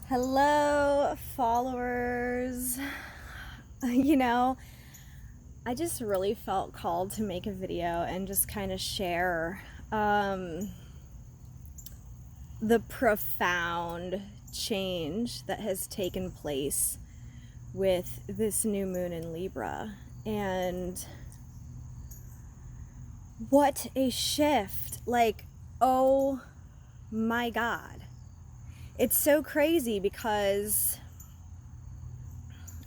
Hello, followers. I just really felt called to make a video and just kind of share the profound change that has taken place with this new moon in Libra. And what a shift. Oh my God. It's so crazy because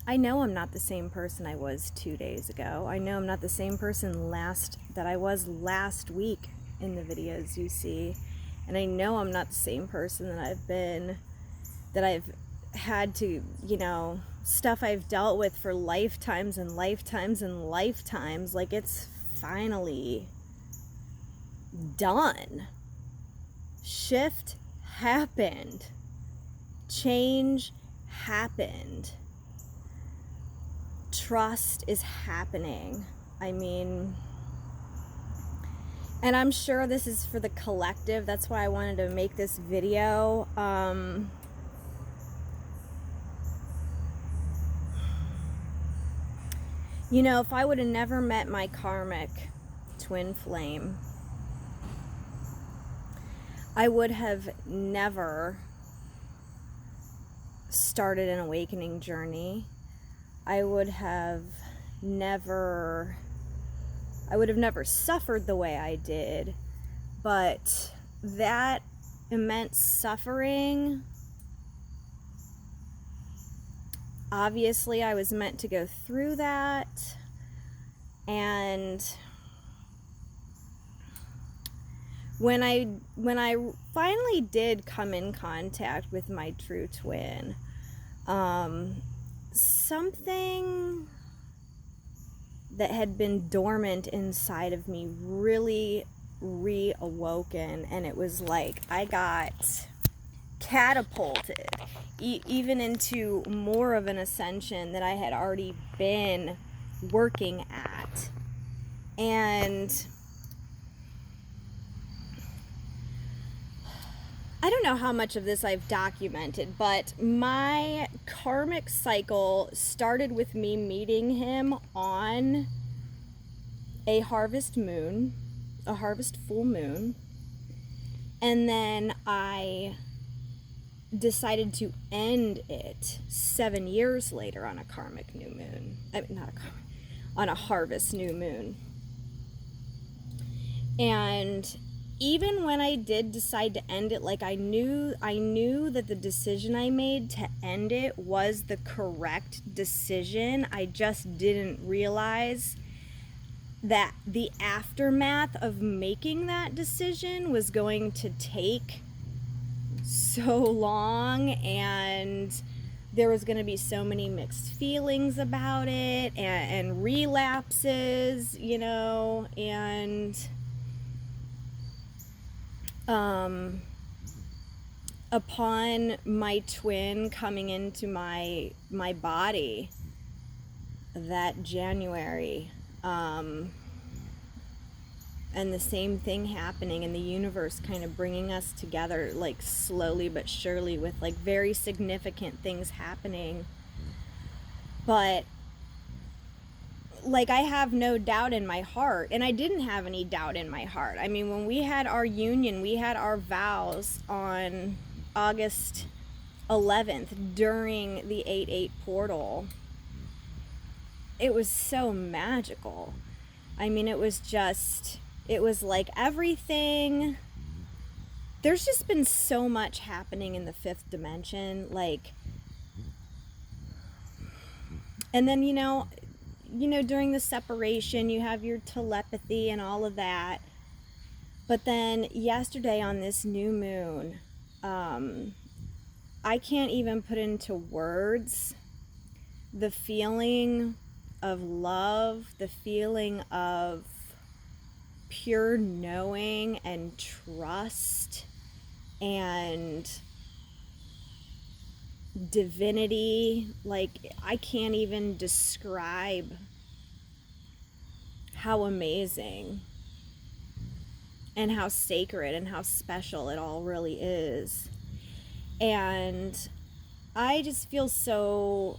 I know I'm not the same person I was 2 days ago. I know I'm not the same person that I was last week in the videos you see. And I know I'm not the same person that I've had to, stuff I've dealt with for lifetimes and lifetimes and lifetimes. Like, it's finally done. Shift happened. Change happened. Trust is happening. And I'm sure this is for the collective. That's why I wanted to make this video. If I would have never met my karmic twin flame, I would have never started an awakening journey. I would have never suffered the way I did. But that immense suffering, obviously I was meant to go through that. And when I finally did come in contact with my true twin, something that had been dormant inside of me really reawoken, and it was like I got catapulted even into more of an ascension that I had already been working at. And I don't know how much of this I've documented, but my karmic cycle started with me meeting him on a harvest full moon. And then I decided to end it 7 years later on a karmic new moon. On a harvest new moon. And even when I did decide to end it, I knew that the decision I made to end it was the correct decision. I just didn't realize that the aftermath of making that decision was going to take so long, and there was going to be so many mixed feelings about it, and relapses, and upon my twin coming into my body that January, and the same thing happening, and the universe kind of bringing us together, slowly but surely, with very significant things happening. But I have no doubt in my heart, and I didn't have any doubt in my heart. When we had our union, we had our vows on August 11th during the 8/8 portal. It was so magical. It was like everything. There's just been so much happening in the fifth dimension. And then, during the separation, you have your telepathy and all of that. But then yesterday on this new moon, I can't even put into words the feeling of love, the feeling of pure knowing and trust and divinity. I can't even describe how amazing and how sacred and how special it all really is. And I just feel so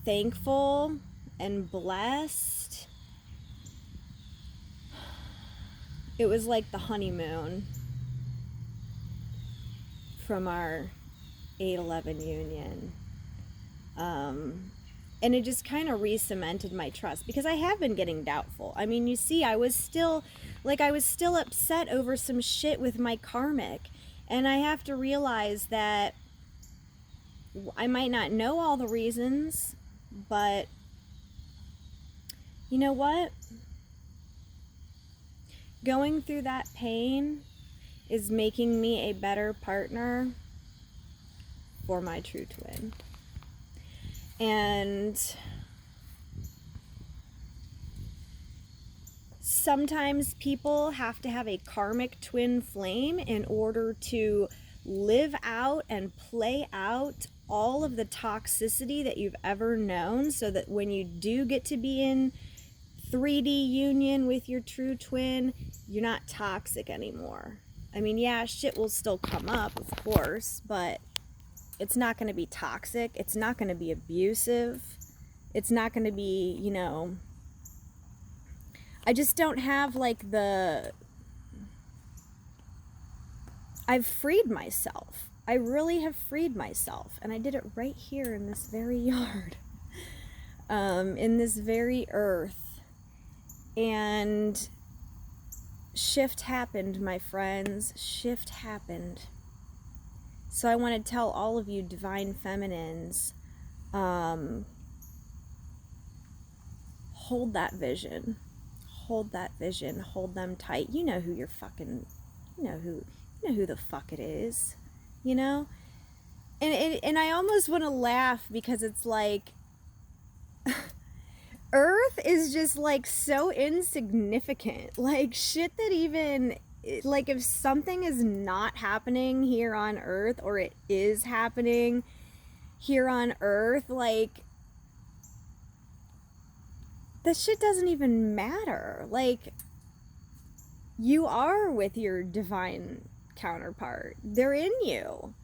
thankful and blessed. It was like the honeymoon from our 8/11 union. And it just kind of re-cemented my trust, because I have been getting doubtful. I mean, you see, I was still upset over some shit with my karmic. And I have to realize that I might not know all the reasons, but you know what? Going through that pain is making me a better partner for my true twin. And sometimes people have to have a karmic twin flame in order to live out and play out all of the toxicity that you've ever known, so that when you do get to be in 3D union with your true twin, you're not toxic anymore. I mean, yeah, shit will still come up, of course, but it's not going to be toxic. It's not going to be abusive. It's not going to be, you know, I just don't have like I've freed myself. I really have freed myself. And I did it right here in this very yard, in this very earth. And shift happened, my friends. Shift happened. So I want to tell all of you divine feminines, hold that vision. Hold that vision. Hold them tight. You know who you're fucking, you know who the fuck it is, you know? And I almost want to laugh, because it's like, Earth is just like so insignificant. Like shit that even, like if something is not happening here on Earth, or it is happening here on Earth, like that shit doesn't even matter. Like, you are with your divine counterpart. They're in you.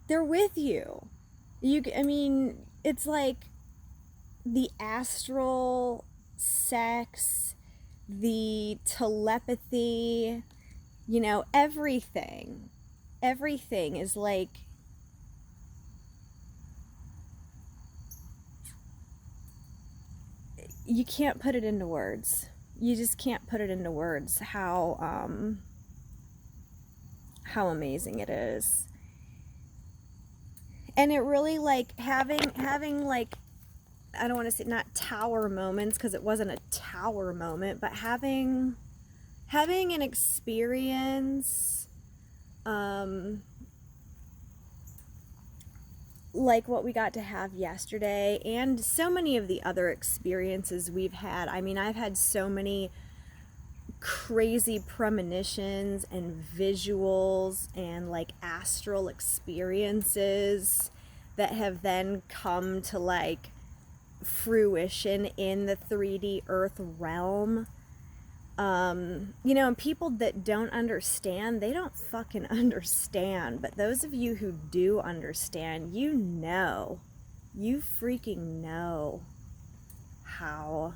They're with you. I mean, it's like the astral sex, the telepathy, you know, everything is like, you can't put it into words. You just can't put it into words how amazing it is. And it really, like, having like, I don't want to say not tower moments, because it wasn't a tower moment, but having an experience like what we got to have yesterday, and so many of the other experiences we've had. I mean, I've had so many crazy premonitions and visuals and like astral experiences that have then come to like fruition in the 3D earth realm. You know, and people that don't understand, they don't fucking understand. But those of you who do understand, you know, you freaking know how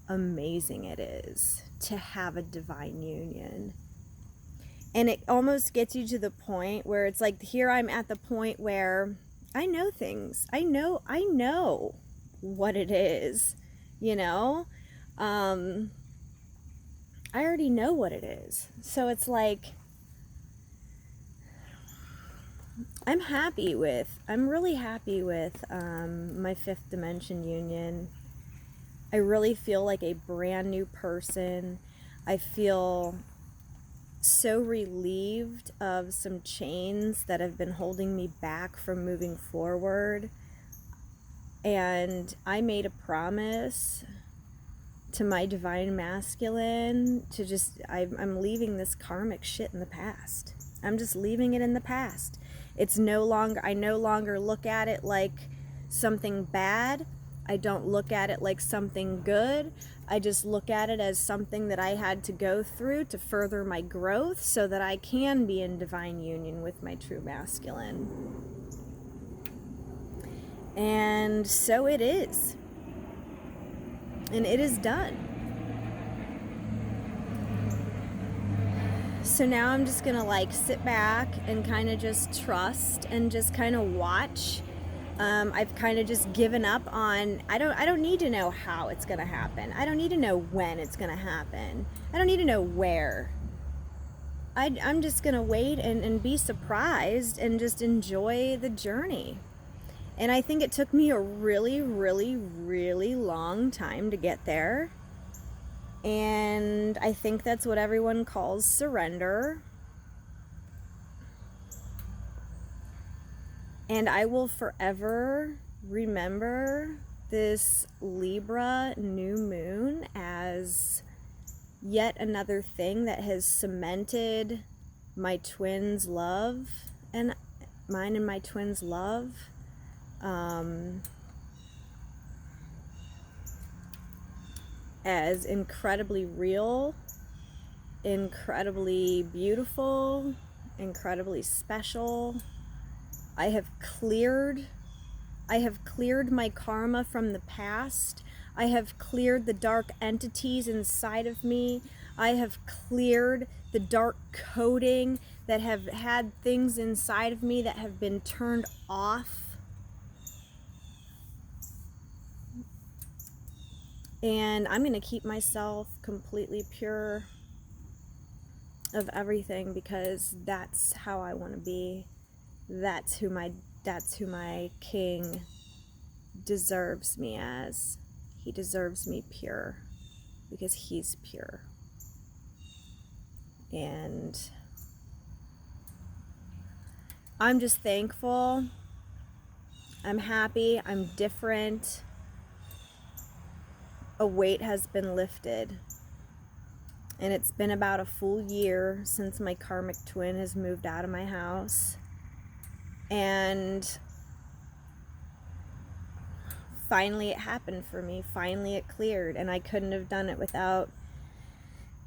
amazing it is to have a divine union. And it almost gets you to the point where it's like, here I'm at the point where I know things. I know what it is, you know? I already know what it is. So it's like, I'm really happy with my 5th dimension union. I really feel like a brand new person. I feel so relieved of some chains that have been holding me back from moving forward. And I made a promise to my divine masculine to just, I'm leaving this karmic shit in the past. I'm just leaving it in the past. It's no longer, I no longer look at it like something bad. I don't look at it like something good. I just look at it as something that I had to go through to further my growth so that I can be in divine union with my true masculine. And so it is. And it is done. So now I'm just gonna like sit back and kind of just trust and just kind of watch. I've kind of just given up on, I don't need to know how it's gonna happen. I don't need to know when it's gonna happen. I don't need to know where. I'm just gonna wait and be surprised and just enjoy the journey. And I think it took me a really, really, really long time to get there. And I think that's what everyone calls surrender. And I will forever remember this Libra new moon as yet another thing that has cemented my twins' love and mine and my twins' love. As incredibly real, incredibly beautiful, incredibly special. I have cleared my karma from the past. I have cleared the dark entities inside of me. I have cleared the dark coding that have had things inside of me that have been turned off. And I'm going to keep myself completely pure of everything because that's how I want to be. That's who my king deserves me as. He deserves me pure because he's pure. And I'm just thankful. I'm happy. I'm different. A weight has been lifted. And it's been about a full year since my karmic twin has moved out of my house. And finally it happened for me. Finally it cleared. And I couldn't have done it without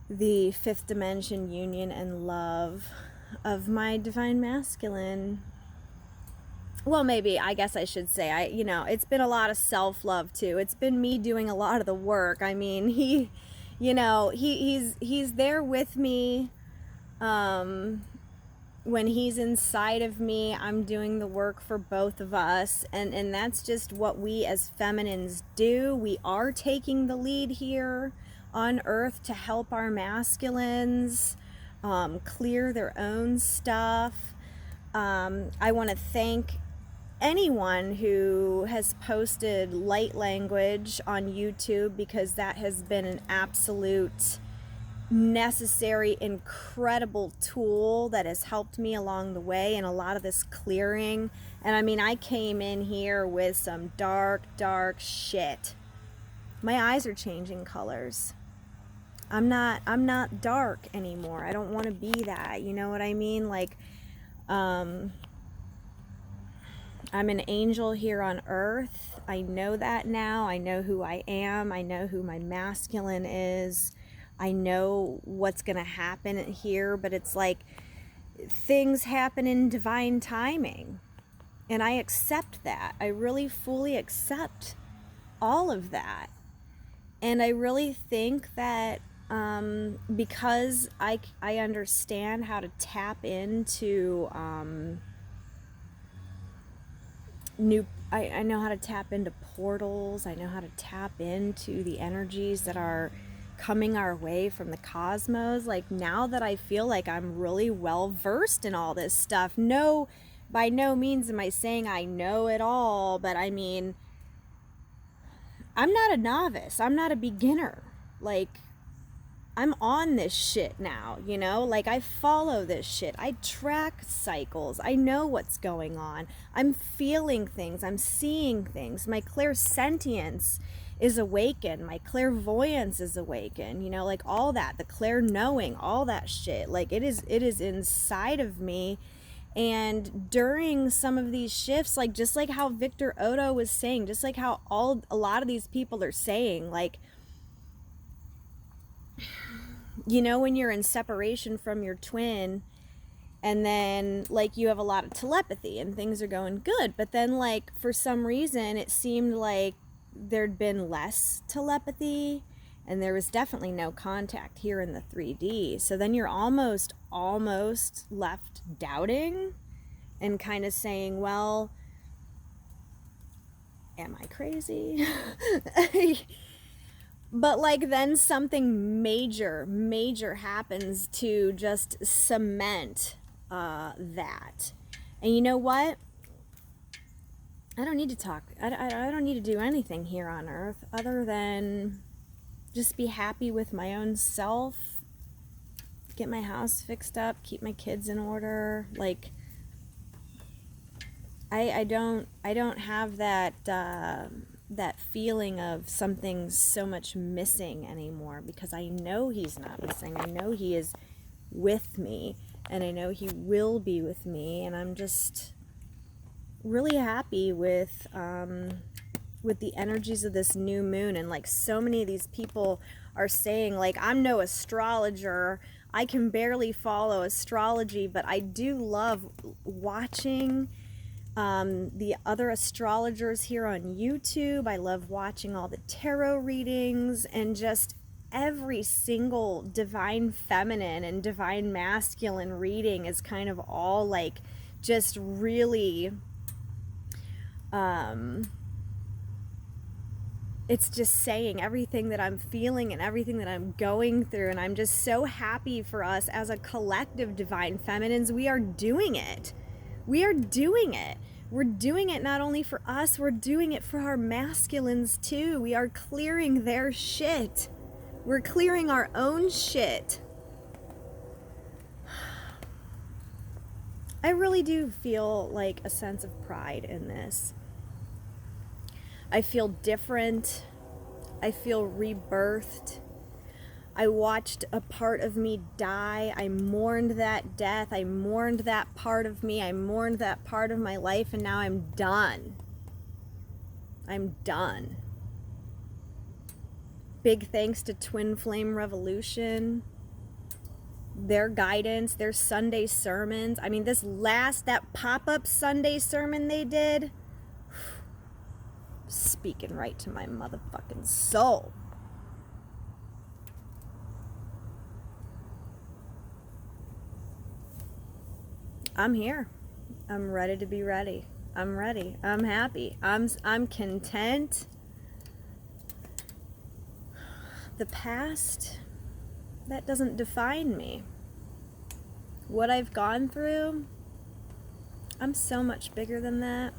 the fifth dimension union and love of my divine masculine. Well, maybe, I guess I should say, it's been a lot of self-love too. It's been me doing a lot of the work. I mean, he's there with me. When he's inside of me, I'm doing the work for both of us. And that's just what we as feminines do. We are taking the lead here on Earth to help our masculines clear their own stuff. I want to thank anyone who has posted light language on YouTube because that has been an absolute necessary, incredible tool that has helped me along the way in a lot of this clearing. And I mean, I came in here with some dark shit. My eyes are changing colors. I'm not dark anymore. I don't want to be that. You know what I mean? Like, I'm an angel here on Earth. I know that now. I know who I am. I know who my masculine is. I know what's going to happen here, but it's like things happen in divine timing. And I accept that. I really fully accept all of that. And I really think that because I understand how to tap into I know how to tap into portals. I know how to tap into the energies that are coming our way from the cosmos. Like, now that I feel like I'm really well versed in all this stuff, no, by no means am I saying I know it all, but I mean, I'm not a novice. I'm not a beginner. Like, I'm on this shit now, you know? Like, I follow this shit. I track cycles. I know what's going on. I'm feeling things. I'm seeing things. My clairsentience is awakened. My clairvoyance is awakened. You know, like all that. The clair knowing, all that shit. Like, it is inside of me. And during some of these shifts, like just like how Victor Odo was saying, just like how a lot of these people are saying, like, you know, when you're in separation from your twin, and then like you have a lot of telepathy and things are going good, but then like for some reason it seemed like there'd been less telepathy and there was definitely no contact here in the 3D. So then you're almost left doubting and kind of saying, well, am I crazy? But like then something major happens to just cement that. And you know what? I don't need to talk. I don't need to do anything here on earth other than just be happy with my own self, get my house fixed up, keep my kids in order. Like, I don't have that that feeling of something so much missing anymore, because I know he's not missing. I know he is with me, and I know he will be with me, and I'm just really happy with the energies of this new moon. And like so many of these people are saying, like, I'm no astrologer, I can barely follow astrology, but I do love watching the other astrologers here on YouTube. I love watching all the tarot readings, and just every single divine feminine and divine masculine reading is kind of all like just really it's just saying everything that I'm feeling and everything that I'm going through. And I'm just so happy for us as a collective divine feminines. We are doing it. We are doing it. We're doing it not only for us, we're doing it for our masculines too. We are clearing their shit. We're clearing our own shit. I really do feel like a sense of pride in this. I feel different. I feel rebirthed. I watched a part of me die. I mourned that death. I mourned that part of me. I mourned that part of my life, and now I'm done. I'm done. Big thanks to Twin Flame Revolution, their guidance, their Sunday sermons. I mean, that pop-up Sunday sermon they did, speaking right to my motherfucking soul. I'm here. I'm ready to be ready. I'm ready. I'm happy. I'm content. The past, that doesn't define me. What I've gone through, I'm so much bigger than that.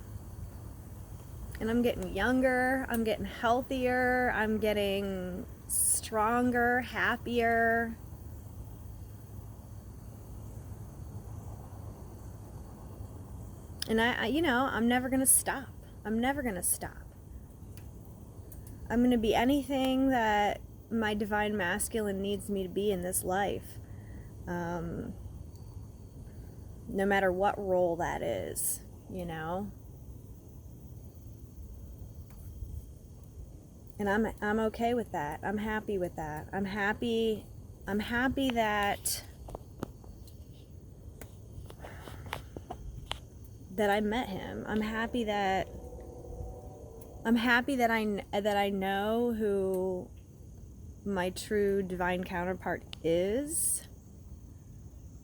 And I'm getting younger, I'm getting healthier, I'm getting stronger, happier. And I'm never going to stop. I'm never going to stop. I'm going to be anything that my divine masculine needs me to be in this life. No matter what role that is, you know. And I'm okay with that. I'm happy with that. I'm happy that I met him. I'm happy that I know who my true divine counterpart is.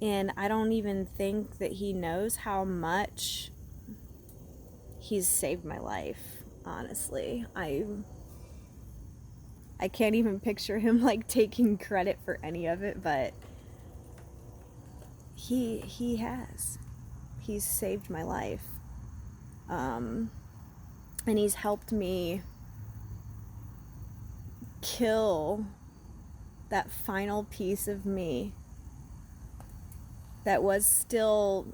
And I don't even think that he knows how much he's saved my life, honestly. I can't even picture him like taking credit for any of it, but he has. He's saved my life. And he's helped me kill that final piece of me that was still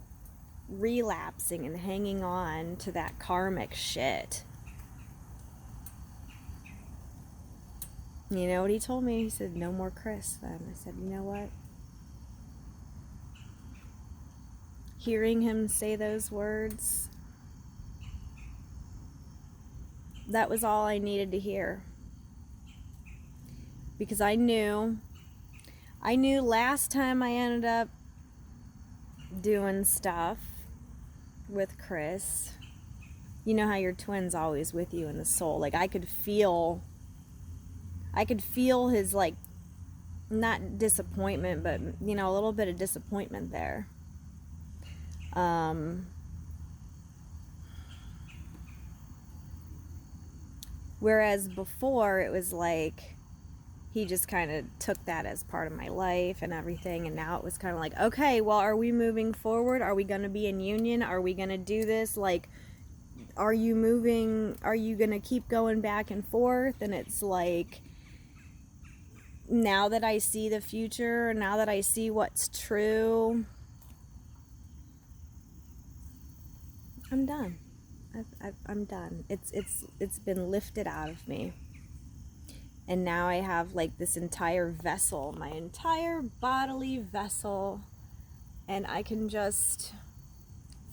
relapsing and hanging on to that karmic shit. You know what he told me? He said, no more Chris then. I said, you know what? hearing him say those words, that was all I needed to hear. Because I knew last time I ended up doing stuff with Chris, you know how your twin's always with you in the soul. Like, I could feel his, like, not disappointment, but, you know, a little bit of disappointment there. Whereas before it was like he just kind of took that as part of my life and everything, and now it was kind of like, okay, well, are we moving forward? Are we going to be in union? Are we going to do this? Like, are you moving? Are you going to keep going back and forth? And it's like, now that I see the future, now that I see what's true, I'm done. I'm done. It's been lifted out of me. And now I have like this entire vessel, my entire bodily vessel, and I can just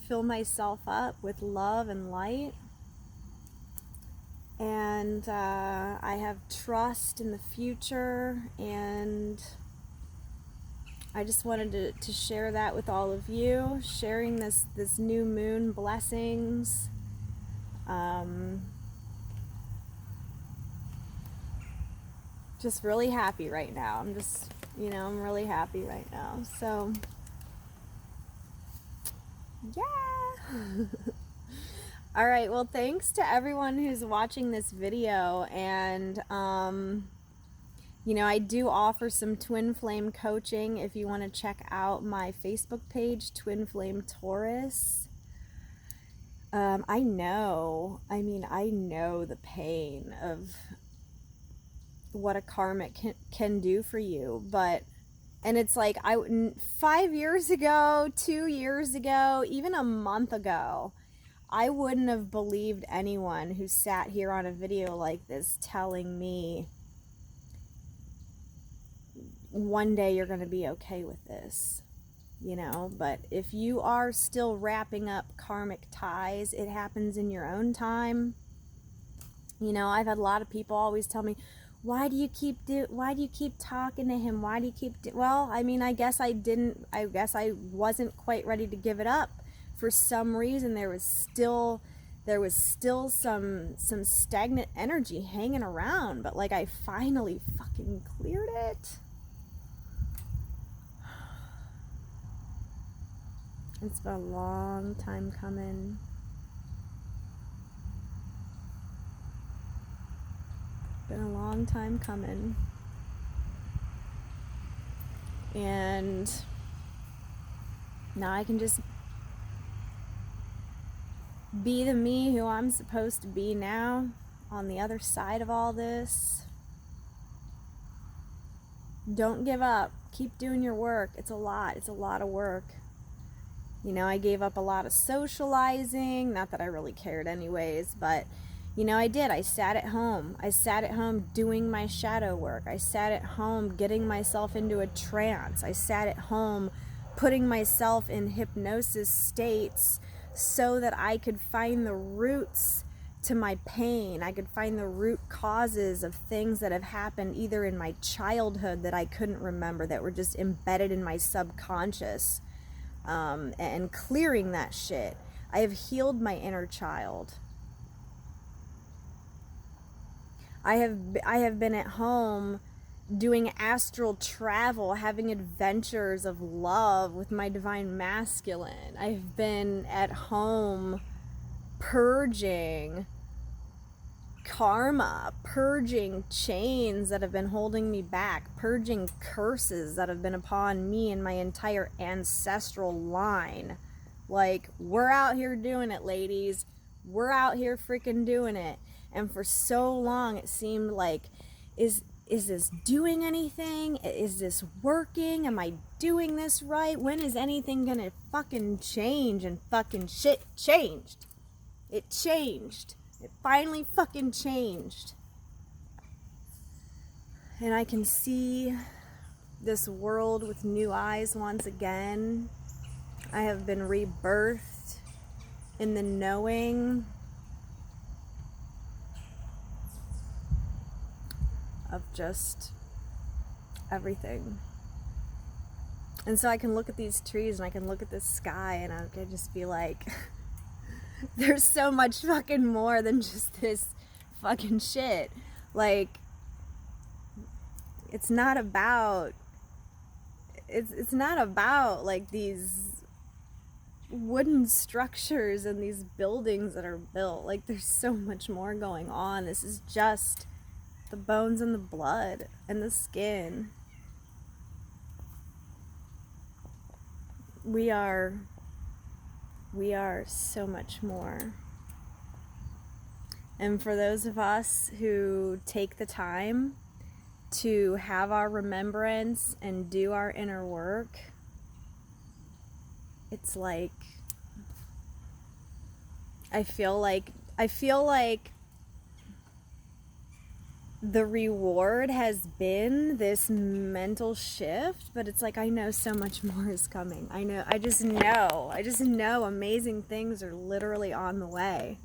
fill myself up with love and light. And I have trust in the future, and I just wanted to share that with all of you, sharing this new moon blessings. Just really happy right now. I'm just, I'm really happy right now. So, yeah. All right. Well, thanks to everyone who's watching this video. And, I do offer some twin flame coaching if you want to check out my Facebook page, Twin Flame Taurus. I know the pain of what a karmic can do for you, and it's like, 5 years ago, 2 years ago, even a month ago, I wouldn't have believed anyone who sat here on a video like this telling me one day you're going to be okay with this, but if you are still wrapping up karmic ties, it happens in your own time. I've had a lot of people always tell me, why do you keep talking to him? Why do you keep well, I guess I wasn't quite ready to give it up. For some reason, there was still some stagnant energy hanging around, but like, I finally fucking cleared it. It's been a long time coming. Been a long time coming, and now I can just be the me who I'm supposed to be now on the other side of all this. Don't give up. Keep doing your work. It's a lot of work. I gave up a lot of socializing, not that I really cared anyways, but I did. I sat at home doing my shadow work. I sat at home getting myself into a trance. I sat at home putting myself in hypnosis states so that I could find the roots to my pain. I could find the root causes of things that have happened either in my childhood that I couldn't remember, that were just embedded in my subconscious, and clearing that shit. I have healed my inner child. I have been at home doing astral travel, having adventures of love with my divine masculine. I've been at home purging karma, purging chains that have been holding me back, purging curses that have been upon me and my entire ancestral line. Like, we're out here doing it, ladies. We're out here freaking doing it. And for so long, it seemed like, is this doing anything? Is this working? Am I doing this right? When is anything gonna fucking change? And fucking shit changed. It changed. It finally fucking changed. And I can see this world with new eyes once again. I have been rebirthed in the knowing of just everything. And so I can look at these trees and I can look at this sky and I can just be like, there's so much fucking more than just this fucking shit. Like, it's not about like these wooden structures and these buildings that are built. Like, there's so much more going on. This is just the bones and the blood and the skin. We are so much more. And for those of us who take the time to have our remembrance and do our inner work, it's like, I feel like the reward has been this mental shift, but it's like, I know so much more is coming. I just know amazing things are literally on the way.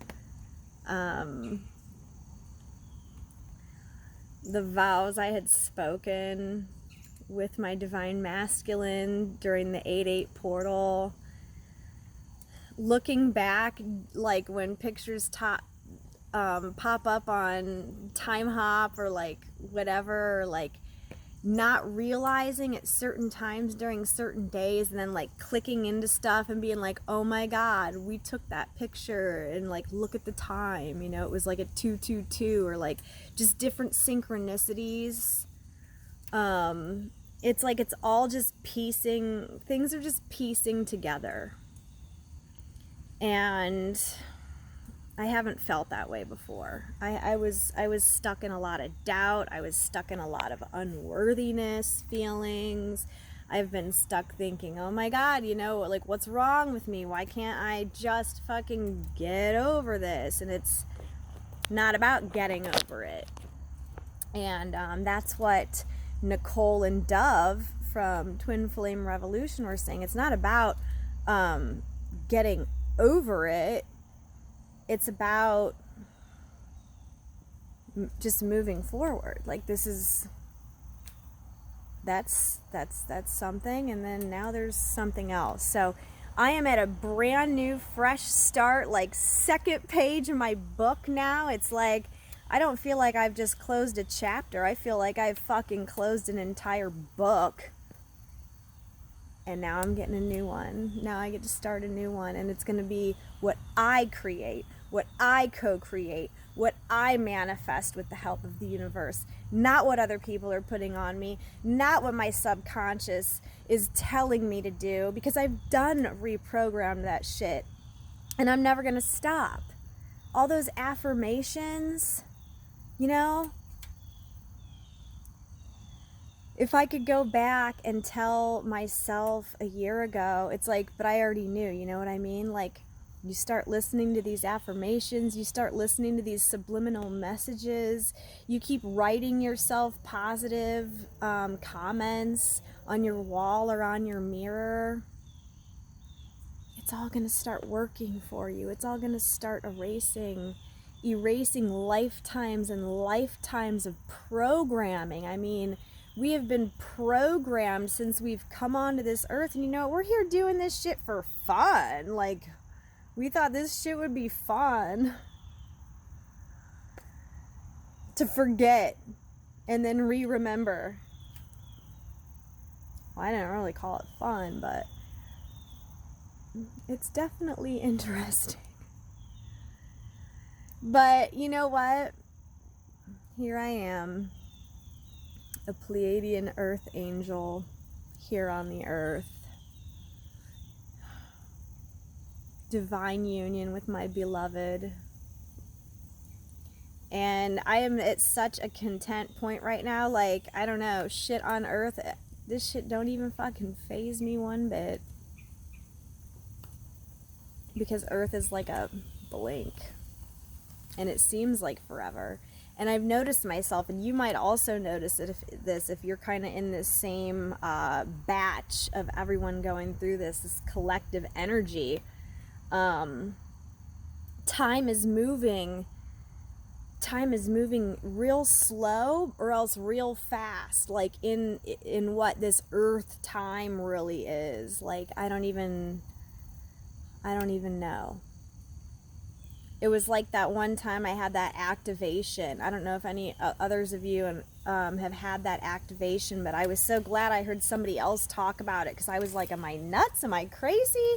The vows I had spoken with my divine masculine during the 8/8 portal, looking back, like when pictures pop up on Time Hop or like whatever, or like not realizing at certain times during certain days, and then like clicking into stuff and being like, oh my god, we took that picture, and like, look at the time, you know, it was like a 222, or like just different synchronicities. It's like, it's all just things are just piecing together. And I haven't felt that way before. I was stuck in a lot of doubt. I was stuck in a lot of unworthiness feelings. I've been stuck thinking, oh my god, you know, like, what's wrong with me? Why can't I just fucking get over this? And it's not about getting over it. And that's what Nicole and Dove from Twin Flame Revolution were saying. It's not about getting over it. It's about just moving forward. Like, this is, that's something, and then now there's something else. So I am at a brand new fresh start, like second page of my book now. It's like, I don't feel like I've just closed a chapter. I feel like I've fucking closed an entire book. And now I'm getting a new one. Now I get to start a new one, and it's going to be what I create, what I co-create, what I manifest with the help of the universe. Not what other people are putting on me, not what my subconscious is telling me to do, because I've done reprogrammed that shit, and I'm never going to stop. All those affirmations, you know, if I could go back and tell myself a year ago, it's like, but I already knew, you know what I mean? Like, you start listening to these affirmations, you start listening to these subliminal messages, you keep writing yourself positive comments on your wall or on your mirror. It's all going to start working for you. It's all going to start erasing lifetimes and lifetimes of programming. I mean, we have been programmed since we've come onto this earth, and you know, we're here doing this shit for fun. Like, we thought this shit would be fun to forget and then remember. Well, I didn't really call it fun, but it's definitely interesting. But you know what? Here I am, a Pleiadian earth angel here on the earth. Divine union with my beloved. And I am at such a content point right now. Like, I don't know, shit on earth, this shit don't even fucking faze me one bit. Because earth is like a blink. And it seems like forever. And I've noticed myself, and you might also notice it if you're kind of in this same batch of everyone going through this collective energy. Time is moving real slow or else real fast, like in what this earth time really is. Like I don't even know. It was like that one time I had that activation. I don't know if any others of you have had that activation, but I was so glad I heard somebody else talk about it, because I was like, am I nuts? Am I crazy?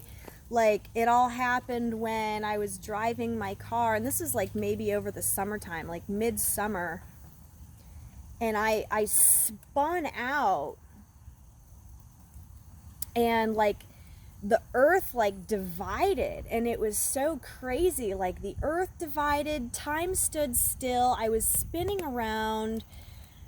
Like, it all happened when I was driving my car, and this is like maybe over the summertime, like midsummer, and I spun out, and like the earth like divided, and it was so crazy. Like the earth divided, time stood still, I was spinning around,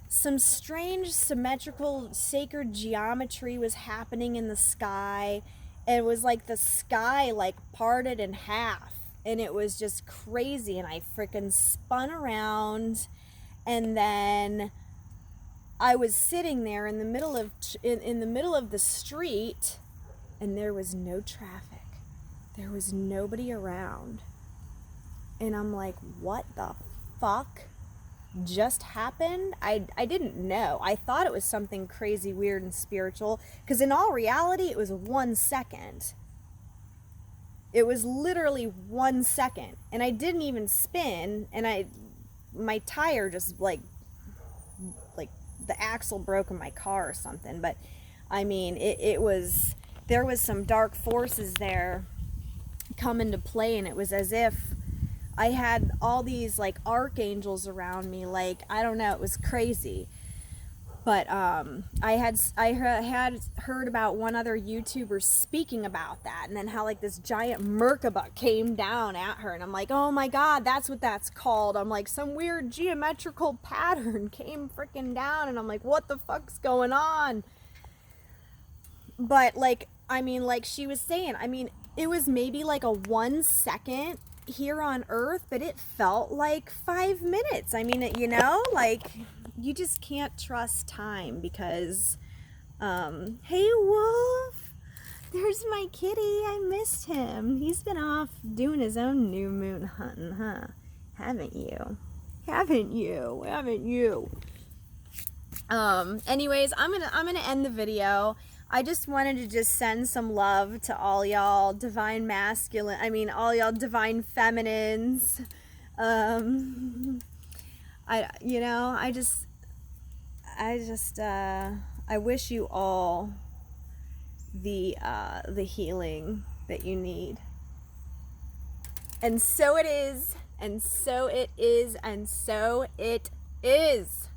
some strange symmetrical sacred geometry was happening in the sky. It was like the sky like parted in half, and it was just crazy, and I freaking spun around, and then I was sitting there in the middle of in the middle of the street, and there was no traffic. There was nobody around. And I'm like, what the fuck just happened? I didn't know. I thought it was something crazy, weird, and spiritual, because in all reality, it was 1 second. It was literally 1 second. And I didn't even spin, and my tire just like the axle broke in my car or something. But I mean, there was some dark forces there come into play, and it was as if I had all these like archangels around me. Like, I don't know, it was crazy. But I had heard about one other YouTuber speaking about that, and then how like this giant Merkaba came down at her, and I'm like, oh my god, that's what that's called. I'm like, some weird geometrical pattern came freaking down, and I'm like, what the fuck's going on? But like, I mean, like she was saying, I mean, it was maybe like a 1 second here on Earth, but it felt like 5 minutes. I mean, you know, like, you just can't trust time, because, hey Wolf, there's my kitty, I missed him. He's been off doing his own new moon hunting, huh? Haven't you? Anyways, I'm gonna end the video. I just wanted to just send some love to all y'all divine masculine, all y'all divine feminines. I wish you all the healing that you need. And so it is, and so it is, and so it is.